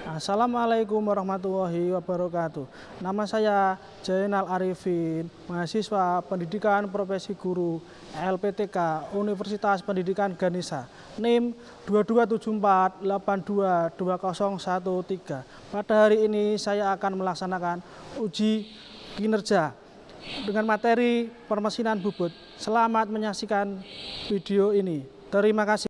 Assalamualaikum warahmatullahi wabarakatuh. Nama saya Jainal Arifin, mahasiswa Pendidikan Profesi Guru LPTK Universitas Pendidikan Ganesha, NIM 2274822013. Pada hari ini saya akan melaksanakan uji kinerja dengan materi permesinan bubut. Selamat menyaksikan video ini. Terima kasih.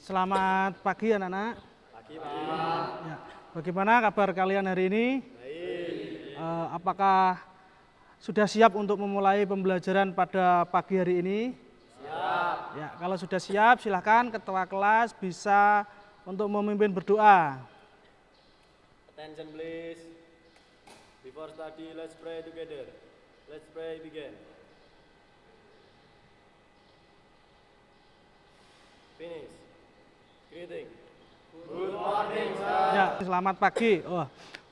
Selamat pagi anak-anak. Pagi, Pak. Ya, bagaimana kabar kalian hari ini? Baik. Apakah sudah siap untuk memulai pembelajaran pada pagi hari ini? Siap. Ya, kalau sudah siap silahkan ketua kelas bisa untuk memimpin berdoa. Attention please. Before study, let's pray together. Let's pray begin. Finish. Greeting. Good morning, sir. Ya, selamat pagi.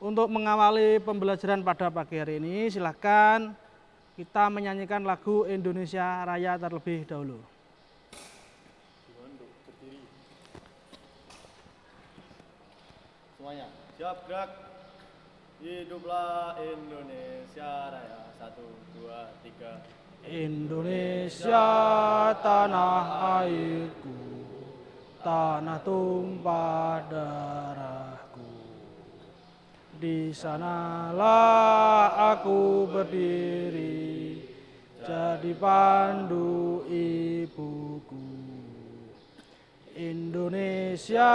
Untuk mengawali pembelajaran pada pagi hari ini, silahkan kita menyanyikan lagu Indonesia Raya terlebih dahulu. Berdiri. Semuanya. Siap, gerak. Hiduplah Indonesia Raya. 1, 2, 3. Indonesia tanah airku, tanah tumpah darahku. Di sanalah aku berdiri, jadi pandu ibuku. Indonesia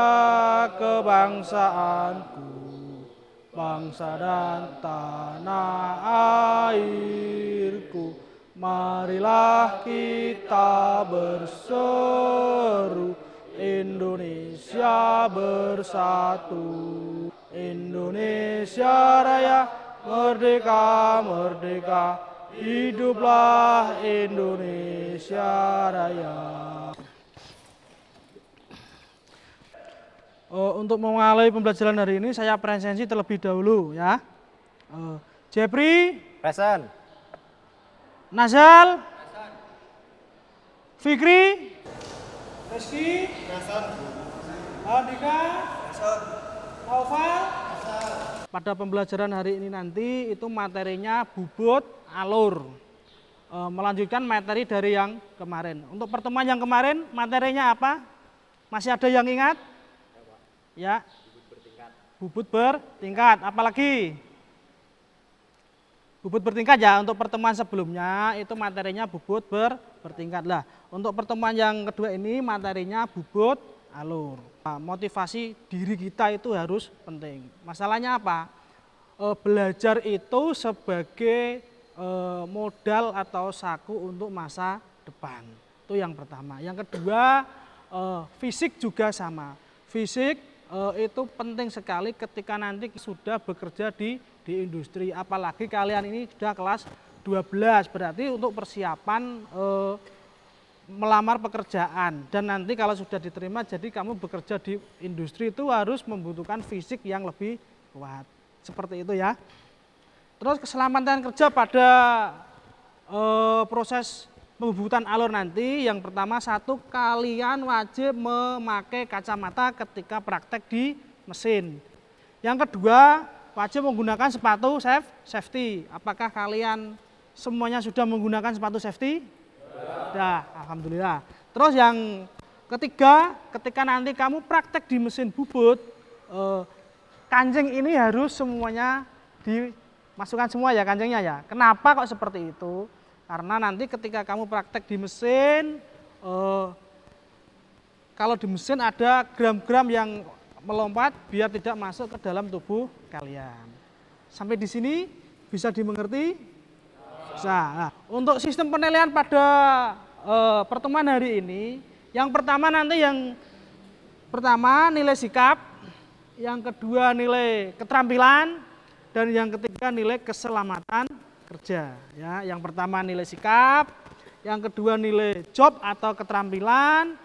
kebangsaanku, bangsa dan tanah airku. Marilah kita berseru, Indonesia bersatu. Indonesia Raya, merdeka, merdeka, hiduplah Indonesia Raya. Untuk memulai pembelajaran hari ini saya presensi terlebih dahulu ya. Jepri, Present. Nazal, Fikri, Rizky, Andika, Naufal. Pada pembelajaran hari ini nanti itu materinya bubut alur. Melanjutkan materi dari yang kemarin. Untuk pertemuan yang kemarin materinya apa? Masih ada yang ingat? Ya. Bubut bertingkat. Apalagi? Bubut bertingkat ya. Untuk pertemuan sebelumnya itu materinya bubut bertingkat lah. Untuk pertemuan yang kedua ini materinya bubut alur. Motivasi diri kita itu harus penting. Masalahnya apa? Belajar itu sebagai modal atau saku untuk masa depan. Itu yang pertama. Yang kedua, fisik juga sama. Fisik itu penting sekali ketika nanti sudah bekerja di industri. Apalagi kalian ini sudah kelas 12, berarti untuk persiapan melamar pekerjaan. Dan nanti kalau sudah diterima, jadi kamu bekerja di industri itu harus membutuhkan fisik yang lebih kuat. Seperti itu ya. Terus keselamatan kerja pada proses pembubutan alur nanti, yang pertama satu, kalian wajib memakai kacamata ketika praktek di mesin. Yang kedua, wajib menggunakan sepatu safety. Apakah kalian semuanya sudah menggunakan sepatu safety? Sudah, alhamdulillah. Terus yang ketiga, ketika nanti kamu praktek di mesin bubut, kancing ini harus semuanya dimasukkan semua ya kancingnya ya. Kenapa kok seperti itu? Karena nanti ketika kamu praktek di mesin, kalau di mesin ada gram-gram yang melompat biar tidak masuk ke dalam tubuh kalian. Sampai di sini bisa dimengerti? Bisa. Nah, untuk sistem penilaian pada pertemuan hari ini, yang pertama nanti nilai sikap, yang kedua nilai keterampilan, dan yang ketiga nilai keselamatan kerja. Ya, yang pertama nilai sikap, yang kedua nilai job atau keterampilan,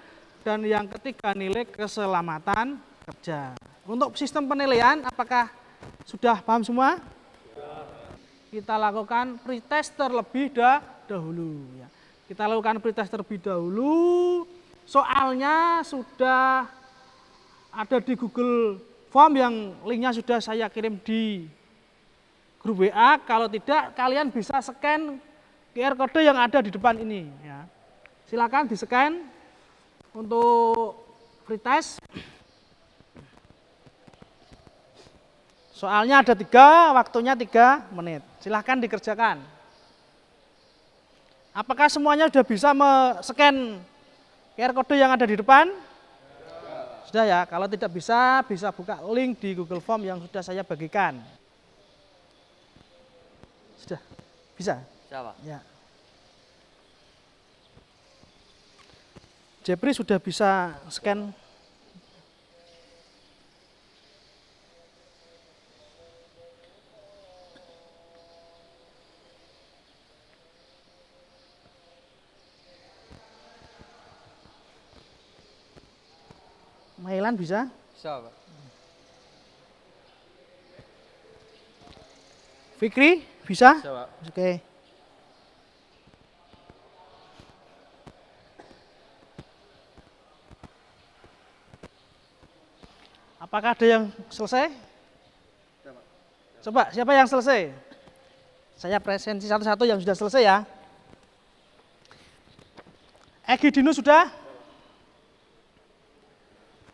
dan yang ketiga nilai keselamatan kerja. Untuk sistem penilaian, apakah sudah paham semua? Kita lakukan pretest terlebih dahulu. Ya. Kita lakukan pretest terlebih dahulu. Soalnya sudah ada di Google Form yang linknya sudah saya kirim di grup WA. Kalau tidak, kalian bisa scan QR code yang ada di depan ini. Ya. Silakan di-scan untuk free test. Soalnya ada 3, waktunya 3 menit. Silahkan dikerjakan. Apakah semuanya sudah bisa scan QR code yang ada di depan? Sudah ya, kalau tidak bisa buka link di Google Form yang sudah saya bagikan. Sudah? Bisa? Bisa, Pak. Ya. Jepri sudah bisa scan. Mailan bisa? Bisa, Pak. Fikri bisa? Bisa, Pak. Oke. Apakah ada yang selesai? Coba siapa yang selesai? Saya presensi satu-satu yang sudah selesai ya. Egi Dino sudah?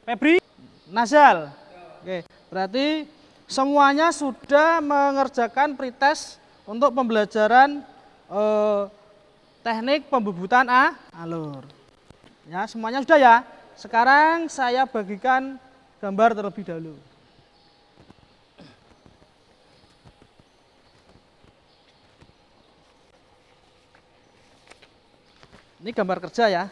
Febri? Nazal? Oke, berarti semuanya sudah mengerjakan pretest untuk pembelajaran teknik pembubutan alur. Ya, semuanya sudah ya. Sekarang saya bagikan gambar terlebih dahulu. Ini gambar kerja ya.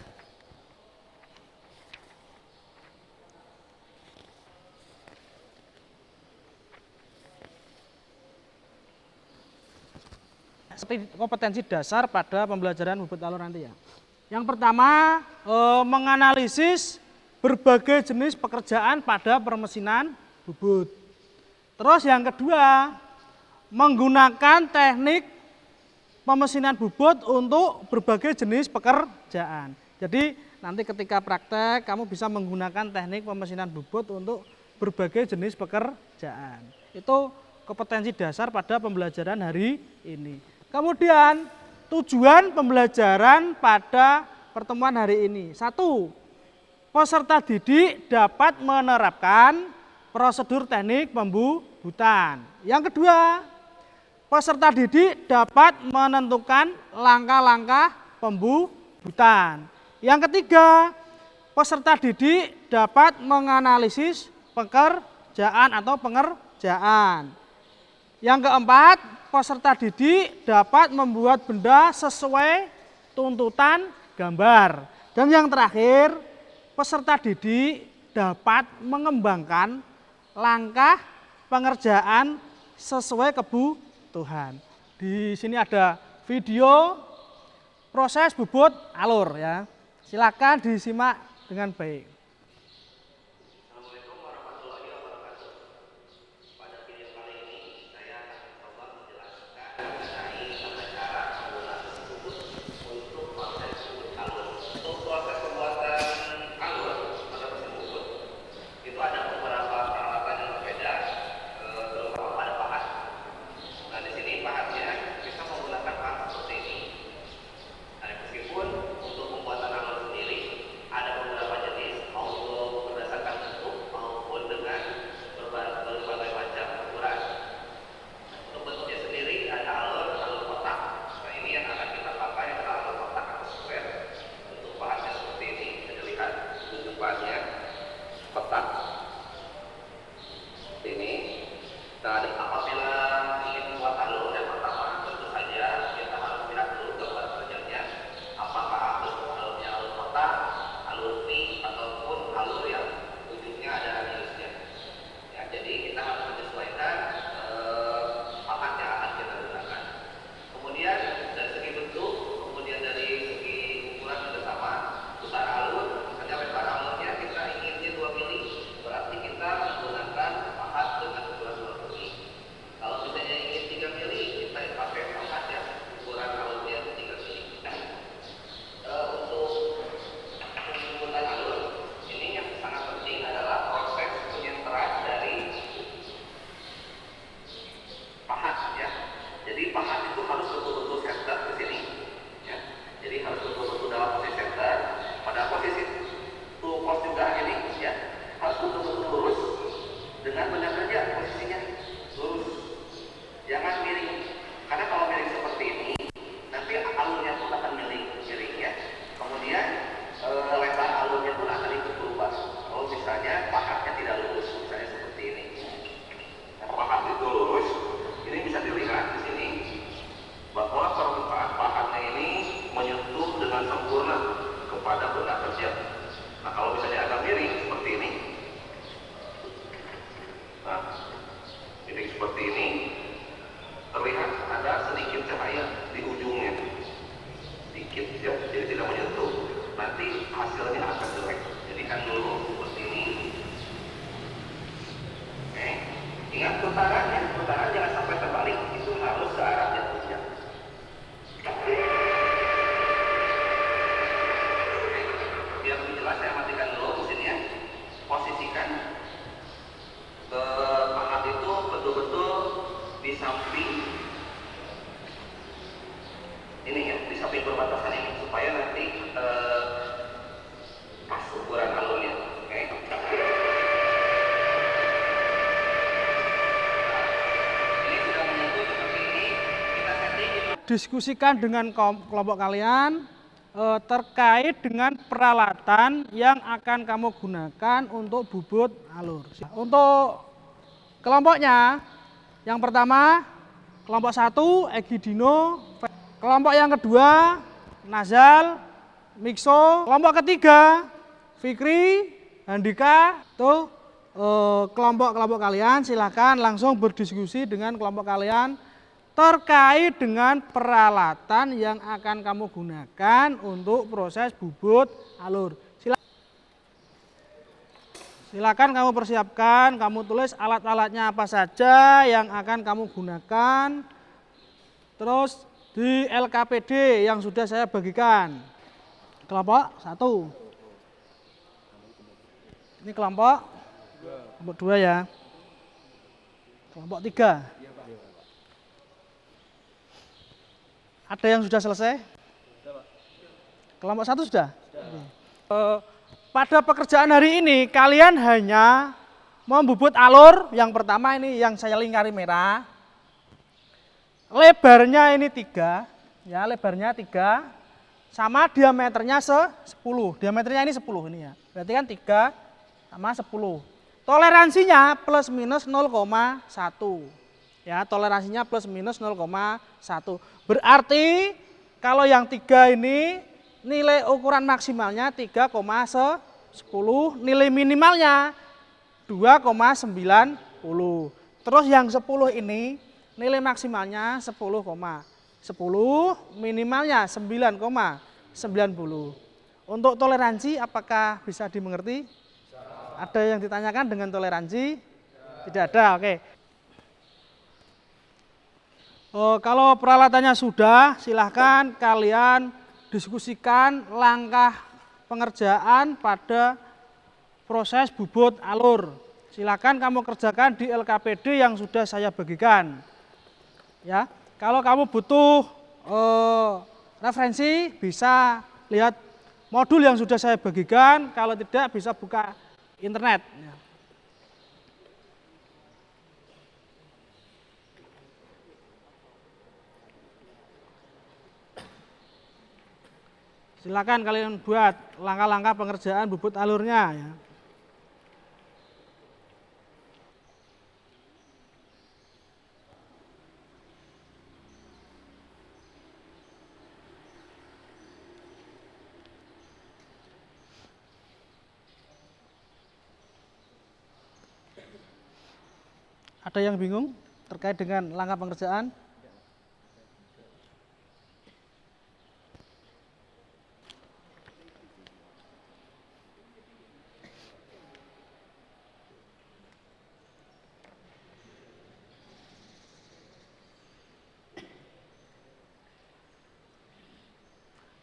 Seperti kompetensi dasar pada pembelajaran bubut alur nanti ya. Yang pertama, menganalisis berbagai jenis pekerjaan pada permesinan bubut. Terus yang kedua, menggunakan teknik pemesinan bubut untuk berbagai jenis pekerjaan. Jadi nanti ketika praktek kamu bisa menggunakan teknik pemesinan bubut untuk berbagai jenis pekerjaan. Itu kompetensi dasar pada pembelajaran hari ini. Kemudian tujuan pembelajaran pada pertemuan hari ini. 1. Peserta didik dapat menerapkan prosedur teknik pembubutan. Yang kedua, peserta didik dapat menentukan langkah-langkah pembubutan. Yang ketiga, peserta didik dapat menganalisis pekerjaan atau pengerjaan. Yang keempat, peserta didik dapat membuat benda sesuai tuntutan gambar. Dan yang terakhir, peserta didik dapat mengembangkan langkah pengerjaan sesuai kebutuhan. Di sini ada video proses bubut alur ya. Silakan disimak dengan baik. Kalau diskusikan dengan kelompok kalian terkait dengan peralatan yang akan kamu gunakan untuk bubut alur. Untuk kelompoknya, yang pertama kelompok 1 Egi Dino, kelompok yang kedua Nazal, Mikso, kelompok ketiga Fikri, Handika. Tuh kelompok-kelompok kalian silakan langsung berdiskusi dengan kelompok kalian terkait dengan peralatan yang akan kamu gunakan untuk proses bubut alur. Silakan kamu persiapkan, kamu tulis alat-alatnya apa saja yang akan kamu gunakan. Terus di LKPD yang sudah saya bagikan. Kelompok 1. Ini kelompok 2 ya. Kelompok 3. Ada yang sudah selesai? Kelompok 1 sudah? Pada pekerjaan hari ini kalian hanya membubut alur. Yang pertama ini yang saya lingkari merah. Lebarnya ini 3, ya, lebarnya 3 sama diameternya 10. Diameternya ini 10 ini ya. Berarti kan 3 sama 10. Toleransinya plus minus 0,1. Ya, toleransinya plus minus 0,1. Berarti kalau yang 3 ini nilai ukuran maksimalnya 3,10, nilai minimalnya 2,90. Terus yang 10 ini nilai maksimalnya 10,10, minimalnya 9,90. Untuk toleransi apakah bisa dimengerti? Ada yang ditanyakan dengan toleransi? Tidak ada, oke. Kalau peralatannya sudah, silahkan kalian diskusikan langkah pengerjaan pada proses bubut alur. Silahkan kamu kerjakan di LKPD yang sudah saya bagikan. Ya, kalau kamu butuh referensi bisa lihat modul yang sudah saya bagikan. Kalau tidak bisa buka internet. Silakan kalian buat langkah-langkah pengerjaan bubut alurnya ya. Ada yang bingung terkait dengan langkah pengerjaan?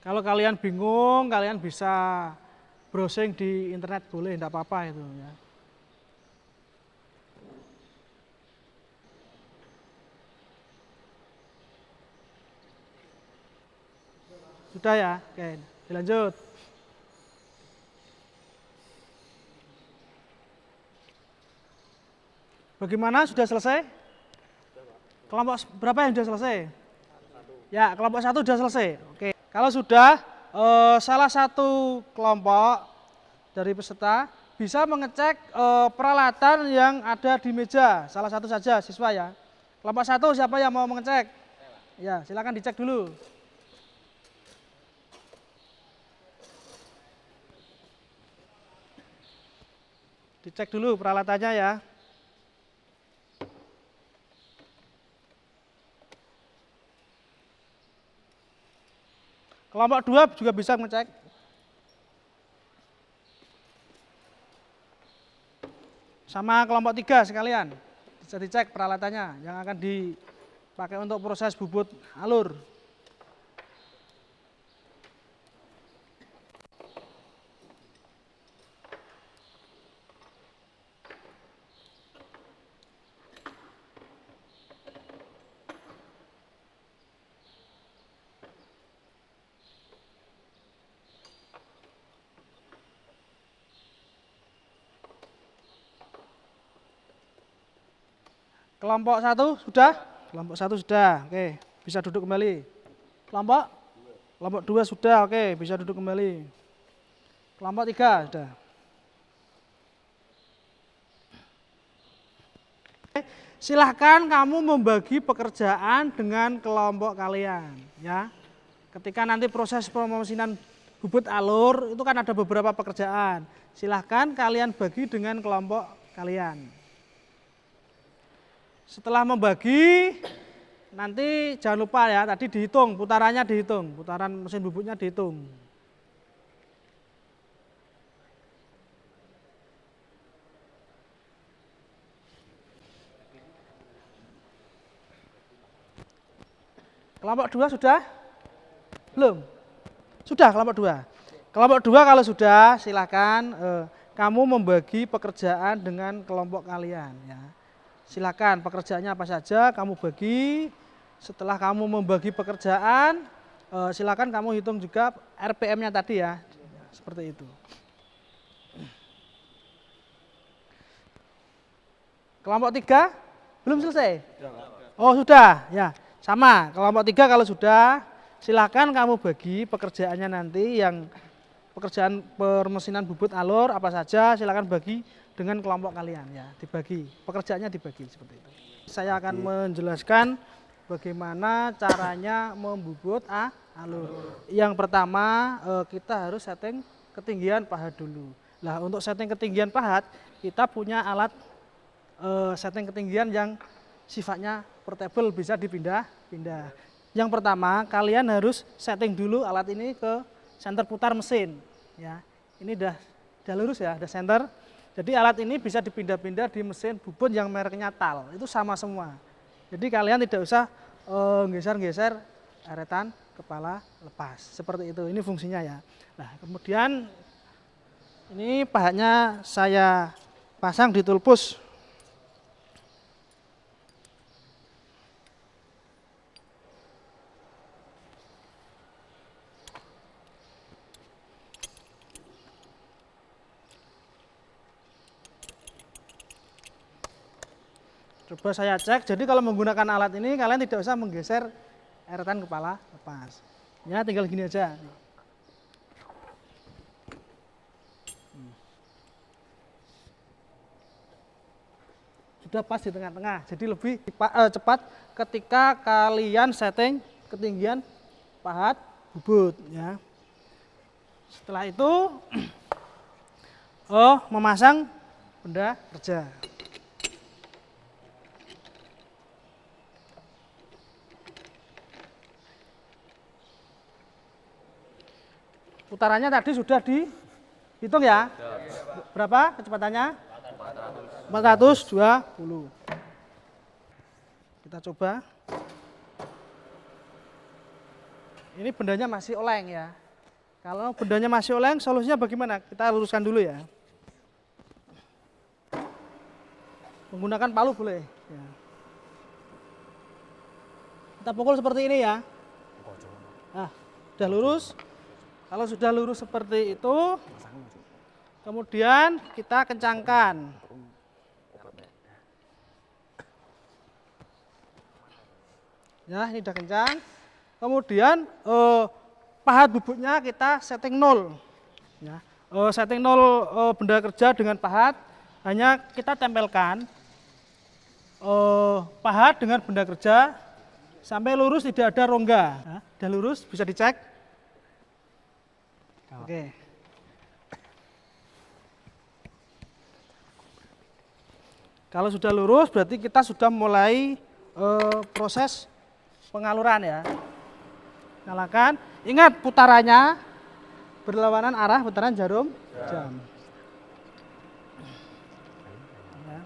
Kalau kalian bingung, kalian bisa browsing di internet boleh, tidak apa-apa itu ya. Sudah ya, oke, dilanjut. Bagaimana, sudah selesai? Kelompok berapa yang sudah selesai? Ya, kelompok 1 sudah selesai. Oke. Kalau sudah, salah satu kelompok dari peserta bisa mengecek peralatan yang ada di meja. Salah satu saja siswa ya. Kelompok 1 siapa yang mau mengecek? Ya, silakan dicek dulu. Dicek dulu peralatannya ya. Kelompok 2 juga bisa mengecek. Sama kelompok 3 sekalian. Bisa dicek peralatannya yang akan dipakai untuk proses bubut alur. Kelompok 1 sudah? Kelompok 1 sudah. Oke, bisa duduk kembali. Kelompok? Kelompok 2 sudah, oke, bisa duduk kembali. Kelompok 3 sudah. Silahkan kamu membagi pekerjaan dengan kelompok kalian, ya. Ketika nanti proses pemesinan bubut alur itu kan ada beberapa pekerjaan. Silahkan kalian bagi dengan kelompok kalian. Setelah membagi, nanti jangan lupa ya, tadi dihitung, putarannya dihitung, putaran mesin bubutnya dihitung. Kelompok 2 sudah? Belum? Sudah kelompok 2. Kelompok 2 kalau sudah, silakan kamu membagi pekerjaan dengan kelompok kalian. Ya. Silakan pekerjaannya apa saja kamu bagi. Setelah kamu membagi pekerjaan, silakan kamu hitung juga RPM-nya tadi ya. Seperti itu. Kelompok 3 belum selesai? Oh sudah, ya. Sama, kelompok 3 kalau sudah, silakan kamu bagi pekerjaannya nanti yang pekerjaan permesinan bubut alur apa saja, silakan bagi dengan kelompok kalian ya, dibagi, pekerjaannya dibagi seperti itu. Saya akan menjelaskan bagaimana caranya membubut alur. Yang pertama kita harus setting ketinggian pahat dulu. Nah untuk setting ketinggian pahat kita punya alat setting ketinggian yang sifatnya portable, bisa dipindah-pindah. Yang pertama kalian harus setting dulu alat ini ke senter putar mesin. Ya, ini udah lurus ya, udah senter. Jadi alat ini bisa dipindah-pindah di mesin bubut yang mereknya TAL. Itu sama semua. Jadi kalian tidak usah geser-geser eretan kepala lepas. Seperti itu. Ini fungsinya ya. Nah, kemudian ini pahatnya saya pasang di tulpus. Coba saya cek, jadi kalau menggunakan alat ini kalian tidak usah menggeser eretan kepala lepas. Ya tinggal gini aja. Sudah pas di tengah-tengah, jadi lebih cepat ketika kalian setting ketinggian pahat bubut. Ya. Setelah itu, memasang benda kerja. Putarannya tadi sudah dihitung ya? Berapa kecepatannya? 420. Kita coba. Ini bendanya masih oleng ya. Kalau bendanya masih oleng, solusinya bagaimana? Kita luruskan dulu ya. Menggunakan palu boleh. Ya. Kita pukul seperti ini ya. Nah, sudah lurus. Kalau sudah lurus seperti itu, kemudian kita kencangkan. Ya, ini sudah kencang. Kemudian pahat bubutnya kita setting 0. Ya, setting 0 benda kerja dengan pahat, hanya kita tempelkan pahat dengan benda kerja sampai lurus, tidak ada rongga. Ya, sudah lurus, bisa dicek. Oke. Kalau sudah lurus berarti kita sudah mulai proses pengaluran ya. Nyalakan. Ingat putarannya berlawanan arah putaran jarum jam. Ya.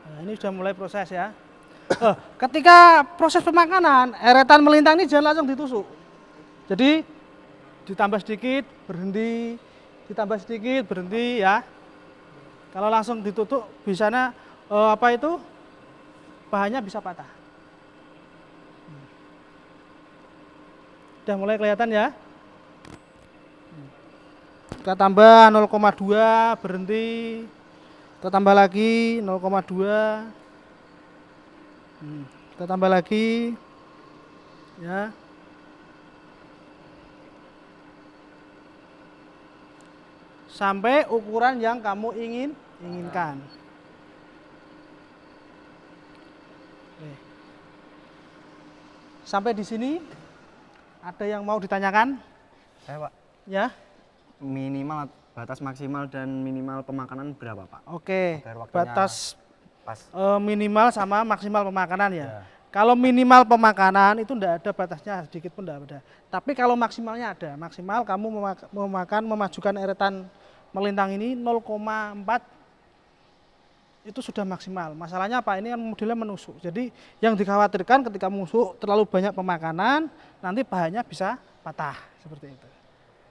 Nah, ini sudah mulai proses ya. Ketika proses pemakanan, eretan melintang ini jangan langsung ditusuk. Jadi ditambah sedikit, berhenti, ditambah sedikit, berhenti ya. Kalau langsung ditutup, bisanya bahannya bisa patah. Udah mulai kelihatan ya. Kita tambah 0,2, berhenti. Kita tambah lagi 0,2. Kita tambah lagi. Ya. Sampai ukuran yang kamu inginkan. Oke. Sampai di sini ada yang mau ditanyakan? Saya Pak, Ya. minimal batas maksimal dan minimal pemakanan berapa Pak? Oke. Agar waktunya Batas pas. minimal sama maksimal pemakanan ya. Ya. Kalau minimal pemakanan itu enggak ada batasnya, sedikit pun enggak ada. Tapi kalau maksimalnya ada. Maksimal kamu memajukan eretan melintang ini 0,4 itu sudah maksimal. Masalahnya apa? Ini kan modelnya menusuk. Jadi yang dikhawatirkan ketika menusuk terlalu banyak pemakanan, nanti bahannya bisa patah seperti itu.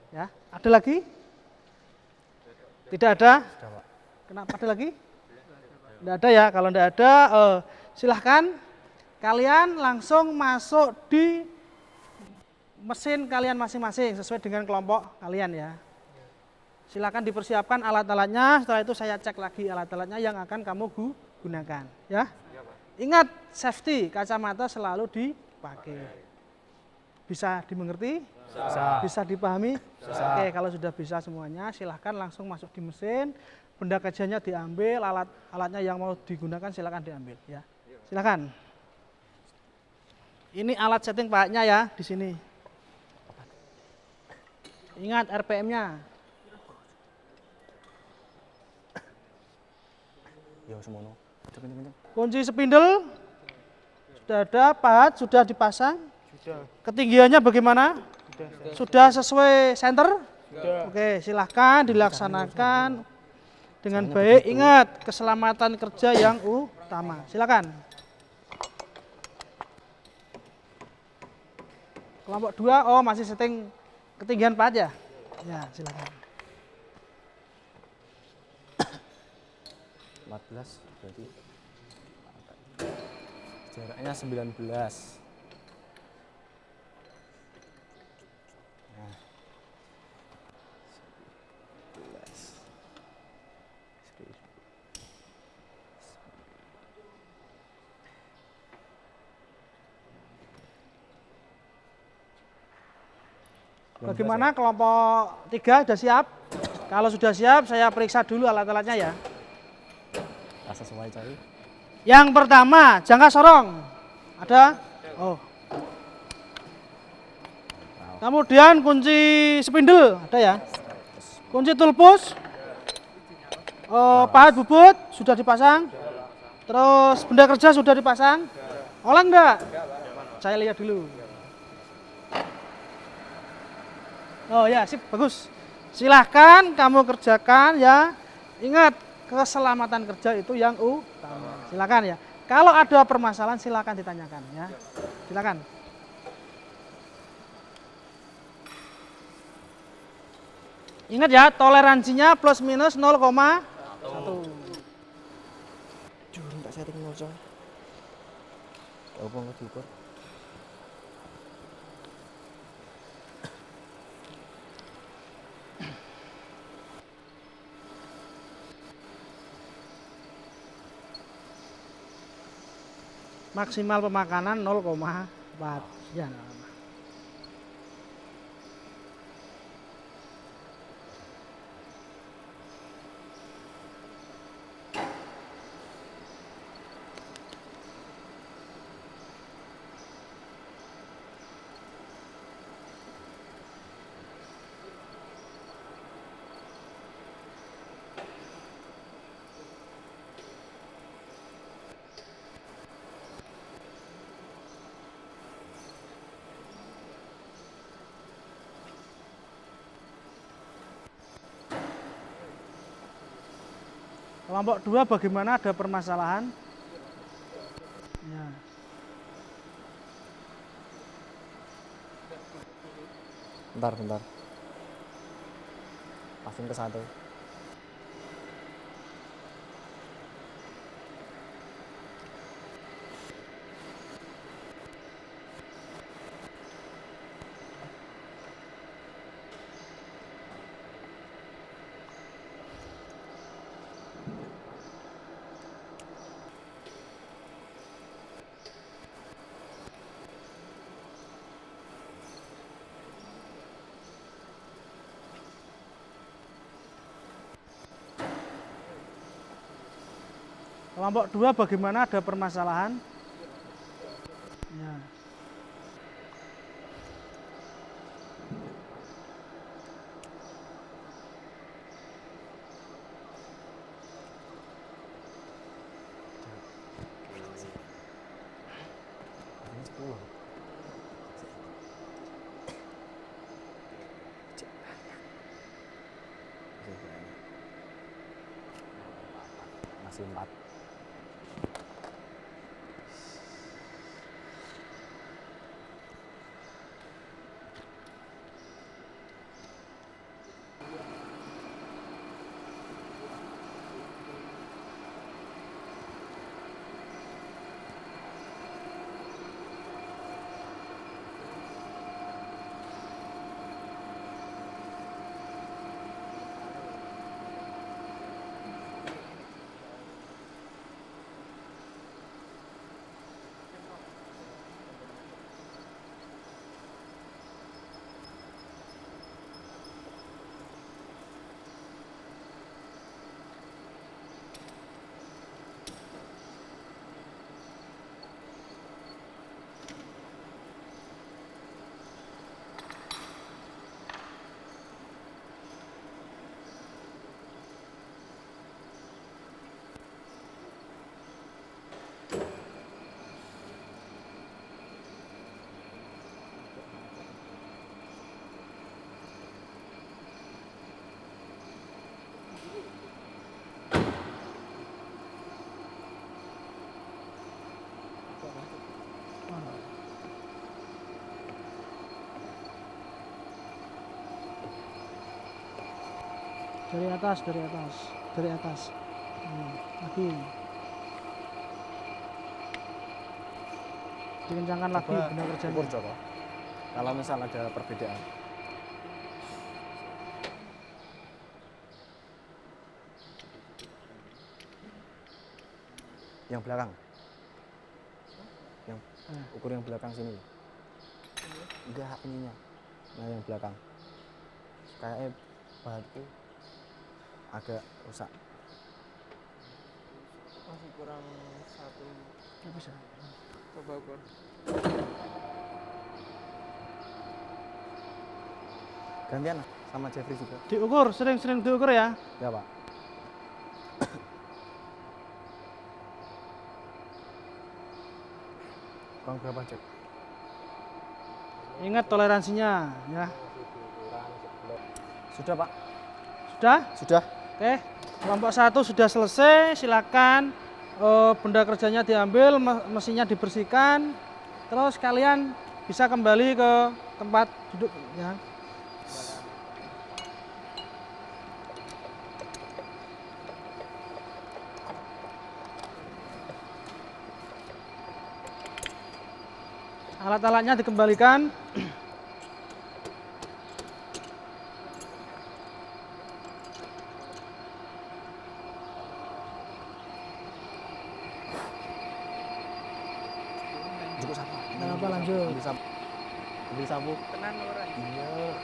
Ya, ada lagi? Tidak ada? Sudah Pak. Kenapa ada lagi? Tidak ada ya. Kalau tidak ada, silahkan kalian langsung masuk di mesin kalian masing-masing sesuai dengan kelompok kalian ya. Silakan dipersiapkan alat-alatnya, setelah itu saya cek lagi alat-alatnya yang akan kamu gunakan ya. Ingat safety, kacamata selalu dipakai. Bisa dimengerti? Bisa dipahami? Oke, kalau sudah bisa semuanya silahkan langsung masuk di mesin, benda kajiannya diambil, alatnya yang mau digunakan silahkan diambil ya. Silahkan. Ini alat setting pahanya ya di sini. Ingat RPM-nya. Ya semono. Kunci spindle sudah ada, pahat sudah dipasang. Sudah. Ketinggiannya bagaimana? Sudah sesuai center? Sudah. Oke, silahkan dilaksanakan dengan baik. Ingat keselamatan kerja yang utama. Silakan. Kelompok 2, oh masih setting ketinggian pahat ya? Ya, silakan. 14 berarti jaraknya 19. Nah. 11. Bagaimana kelompok 3 sudah siap? Kalau sudah siap, saya periksa dulu alat-alatnya ya. Sesuai cari. Yang pertama, jangka sorong. Ada? Oh. Kemudian kunci spindle, ada ya? Kunci tulpus. Pahat bubut sudah dipasang. Terus benda kerja sudah dipasang. Oleng enggak? Saya lihat dulu. Oh ya, sip, bagus. Silahkan kamu kerjakan ya. Ingat, keselamatan kerja itu yang utama. Silakan ya. Kalau ada permasalahan silakan ditanyakan ya. Silakan. Ingat ya, toleransinya plus minus 0,1. Jurung tak setting moco. Apa nggak diukur? Maksimal pemakanan 0,4. Ya. Kelompok 2 bagaimana, ada permasalahan? Ya. Bentar. Pasang ke 1. Kelompok 2 bagaimana, ada permasalahan? Ya. Ini 10. Masih 4. Dari atas. Lagi. Dikencangkan lagi benda kerjanya. Ukur Joko. Kalau misal ada perbedaan. Yang belakang. Yang ukur yang belakang sini. Enggak ininya. Nah, yang belakang. Kayaknya bahanku agak rusak. Masih kurang 1. Nggak bisa. Coba ukur. Gantian sama Jeffrey juga. Diukur, sering-sering diukur ya. Ya, Pak. Kurang berapa, Cek? Ingat toleransinya ya. Sudah, Pak. Sudah? Sudah. Oke. Kelompok 1 sudah selesai, silakan benda kerjanya diambil, mesinnya dibersihkan. Terus kalian bisa kembali ke tempat duduk ya. Alat-alatnya dikembalikan. Cukup sapu. Nggak apa, lanjut. Ambil sapu. Ambil sapu. Tenan orang. Iya.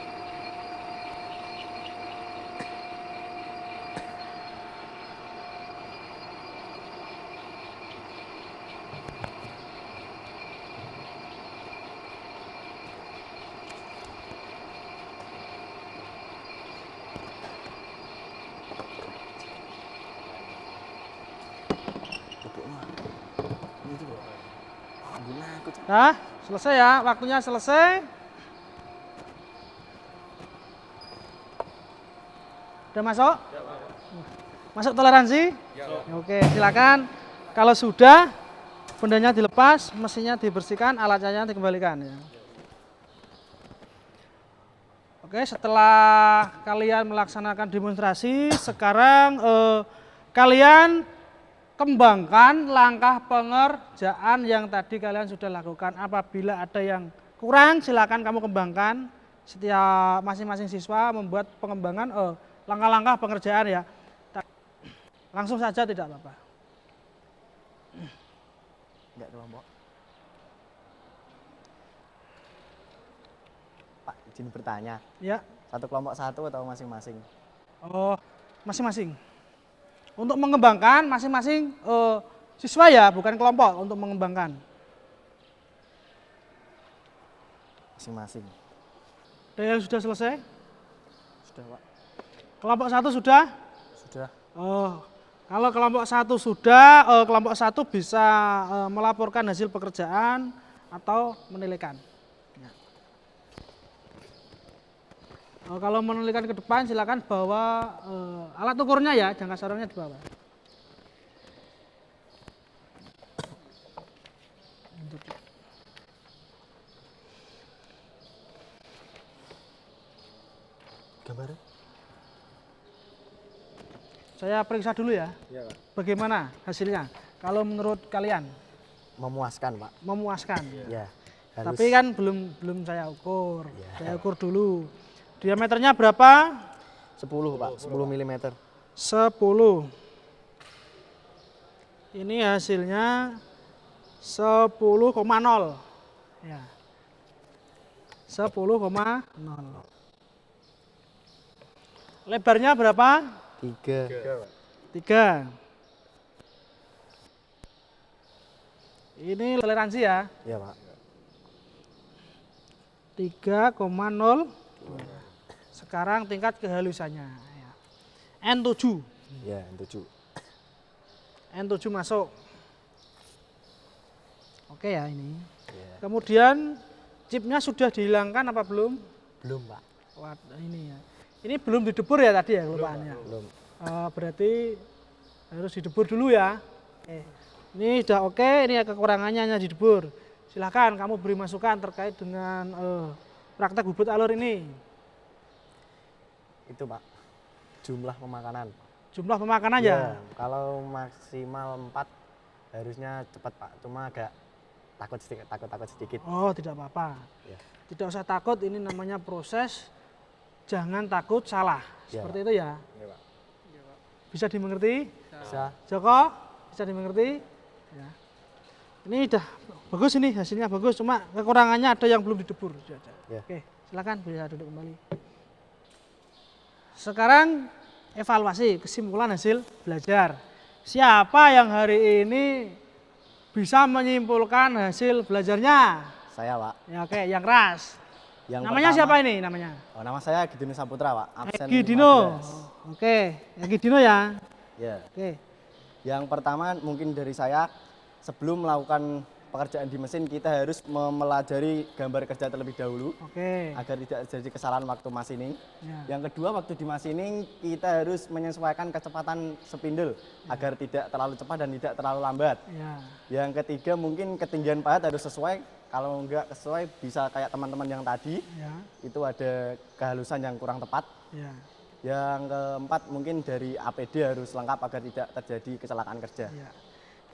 Duduknya. Ini tuh. Guna aku, Cek. Nah, selesai ya, waktunya selesai. Udah masuk? Masuk toleransi? Oke, silakan. Kalau sudah, bendanya dilepas, mesinnya dibersihkan, alatnya dikembalikan ya. Oke, setelah kalian melaksanakan demonstrasi, sekarang kalian kembangkan langkah pengerjaan yang tadi kalian sudah lakukan. Apabila ada yang kurang, silakan kamu kembangkan. Setiap masing-masing siswa membuat pengembangan langkah-langkah pengerjaan ya. Langsung saja tidak apa-apa. Enggak kelompok. Pak, izin bertanya. Ya. Satu kelompok satu atau masing-masing? Oh, masing-masing. Untuk mengembangkan masing-masing siswa ya, bukan kelompok untuk mengembangkan. Masing-masing. Ada yang sudah selesai? Sudah, Pak. Kelompok 1 sudah? Sudah. Oh, kalau kelompok 1 sudah, kelompok 1 bisa melaporkan hasil pekerjaan atau menilaikan. Ya. Kalau menilaikan ke depan silakan bawa alat ukurnya ya, jangka sorongnya di bawah. Gambar. Saya periksa dulu ya. Iya, Pak. Bagaimana hasilnya? Kalau menurut kalian Memuaskan, Pak. memuaskan. Ya. Tapi kan belum saya ukur. Ya. Saya ukur dulu. Diameternya berapa? 10, Pak. 10 mm. 10. Ini hasilnya 10,0. Ya. 10,0. Lebarnya berapa? 3. 3. Ini toleransi ya. Iya, Pak. 3,0. Sekarang tingkat kehalusannya. Ya. N7. Ya, 7. N7 masuk. Oke ya ini. Ya. Kemudian chipnya sudah dihilangkan apa belum? Belum, Pak. Wah, ini ya. Ini belum didebur ya tadi ya kelupaannya. Belum. Berarti harus didebur dulu ya. Ini udah oke, ini kekurangannya hanya didebur. Silahkan kamu beri masukan terkait dengan praktek bubut alur ini. Itu, Pak. Jumlah pemakanan. Jumlah pemakanan ya. Ya, kalau maksimal 4 harusnya cepat, Pak. Cuma agak takut sedikit. Oh, tidak apa-apa. Ya. Tidak usah takut, ini namanya proses. Jangan takut salah. Ya, Seperti Pak. itu ya. Iya, Pak. Bisa dimengerti? Bisa. Joko, bisa dimengerti? Ya. Ini udah bagus, ini hasilnya bagus, cuma kekurangannya ada yang belum didebur. Ya. Oke, silakan bisa duduk kembali. Sekarang evaluasi kesimpulan hasil belajar. Siapa yang hari ini bisa menyimpulkan hasil belajarnya? Saya, Pak. Ya, oke, yang keras. Yang Namanya pertama, siapa ini namanya? Oh, nama saya Gidino Saputra, Pak. Absen Egi Dino. 15. Oke, Egi Dino ya. Ya. Oke. Yang pertama mungkin dari saya, sebelum melakukan pekerjaan di mesin kita harus mempelajari gambar kerja terlebih dahulu Oke. agar tidak terjadi kesalahan waktu machining. Ya. Yang kedua, waktu di machining kita harus menyesuaikan kecepatan spindle agar tidak terlalu cepat dan tidak terlalu lambat. Ya. Yang ketiga, mungkin ketinggian pahat harus sesuai. Kalau enggak sesuai bisa kayak teman-teman yang tadi, Ya. itu ada kehalusan yang kurang tepat. Ya. Yang keempat, mungkin dari APD harus lengkap agar tidak terjadi kecelakaan kerja. Ya.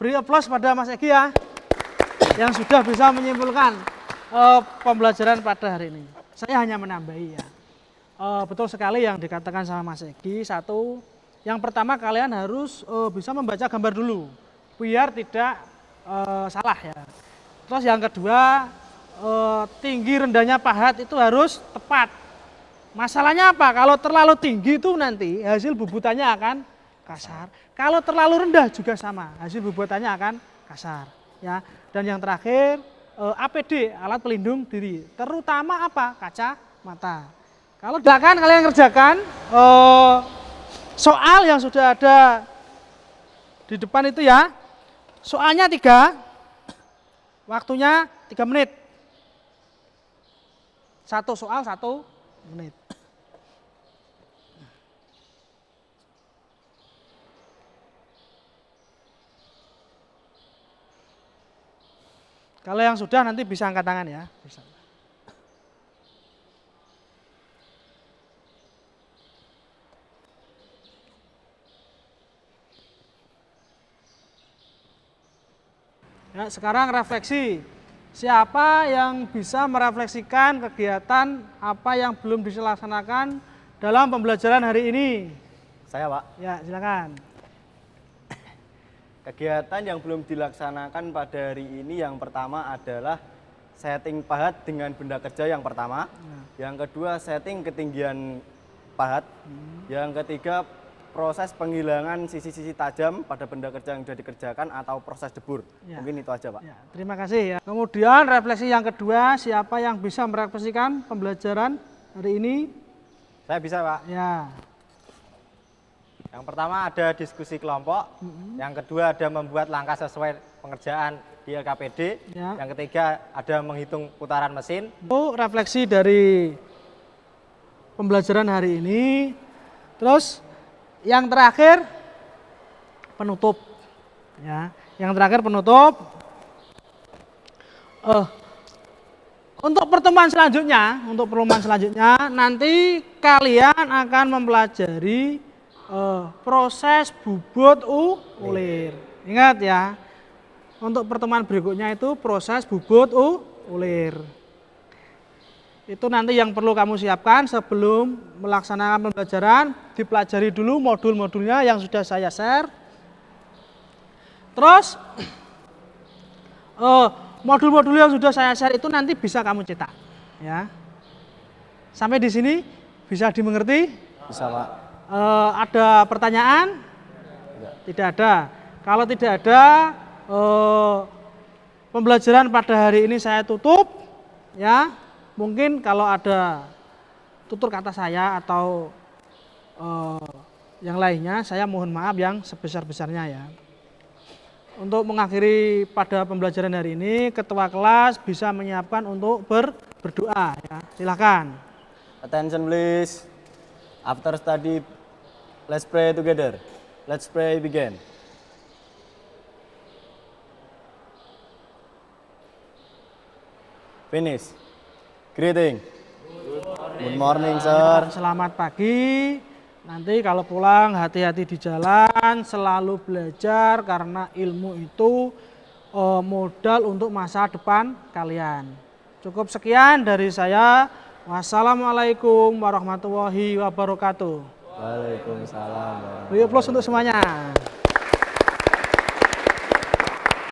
Beri aplaus pada Mas Egi ya, yang sudah bisa menyimpulkan pembelajaran pada hari ini. Saya hanya menambahi ya. Betul sekali yang dikatakan sama Mas Egi. Satu, yang pertama kalian harus bisa membaca gambar dulu, biar tidak salah ya. Terus yang kedua, tinggi rendahnya pahat itu harus tepat. Masalahnya apa? Kalau terlalu tinggi itu nanti hasil bubutannya akan kasar. Kalau terlalu rendah juga sama, hasil bubutannya akan kasar. Ya. Dan yang terakhir, APD, alat pelindung diri. Terutama apa? Kaca mata. Kalau silakan kalian kerjakan soal yang sudah ada di depan itu ya. Soalnya 3. Waktunya 3 menit. 1 soal 1 menit. Kalau yang sudah nanti bisa angkat tangan ya. Bisa. Ya, sekarang refleksi. Siapa yang bisa merefleksikan kegiatan apa yang belum dilaksanakan dalam pembelajaran hari ini? Saya, Pak. Ya, silakan. Kegiatan yang belum dilaksanakan pada hari ini yang pertama adalah setting pahat dengan benda kerja yang pertama. Yang kedua, setting ketinggian pahat. Yang ketiga, proses penghilangan sisi-sisi tajam pada benda kerja yang sudah dikerjakan atau proses debur. Ya. Mungkin itu aja, Pak. Ya, terima kasih ya. Kemudian refleksi yang kedua, siapa yang bisa merefleksikan pembelajaran hari ini? Saya bisa, Pak. Ya. Yang pertama ada diskusi kelompok, yang kedua ada membuat langkah sesuai pengerjaan di LKPD, Ya. yang ketiga ada menghitung putaran mesin. Itu refleksi dari pembelajaran hari ini. Terus yang terakhir penutup. Ya, yang terakhir penutup. Untuk pertemuan selanjutnya, nanti kalian akan mempelajari proses bubut ulir. Ingat ya, untuk pertemuan berikutnya itu proses bubut ulir. Itu nanti yang perlu kamu siapkan sebelum melaksanakan pembelajaran. Dipelajari dulu modul-modulnya yang sudah saya share. Terus modul-modul yang sudah saya share itu nanti bisa kamu cetak, ya. Sampai di sini bisa dimengerti? Bisa, Pak. Ada pertanyaan? Tidak ada. Kalau tidak ada, pembelajaran pada hari ini saya tutup, ya. Mungkin kalau ada tutur kata saya atau yang lainnya, saya mohon maaf yang sebesar-besarnya ya. Untuk mengakhiri pada pembelajaran hari ini, ketua kelas bisa menyiapkan untuk berdoa ya. Silakan. Attention please. After study, let's pray together. Let's pray begin. Finish. Greeting. Good morning, sir. Selamat pagi. Nanti kalau pulang hati-hati di jalan, selalu belajar karena ilmu itu modal untuk masa depan kalian. Cukup sekian dari saya. Wassalamualaikum warahmatullahi wabarakatuh. Waalaikumsalam. Beri aplaus untuk semuanya.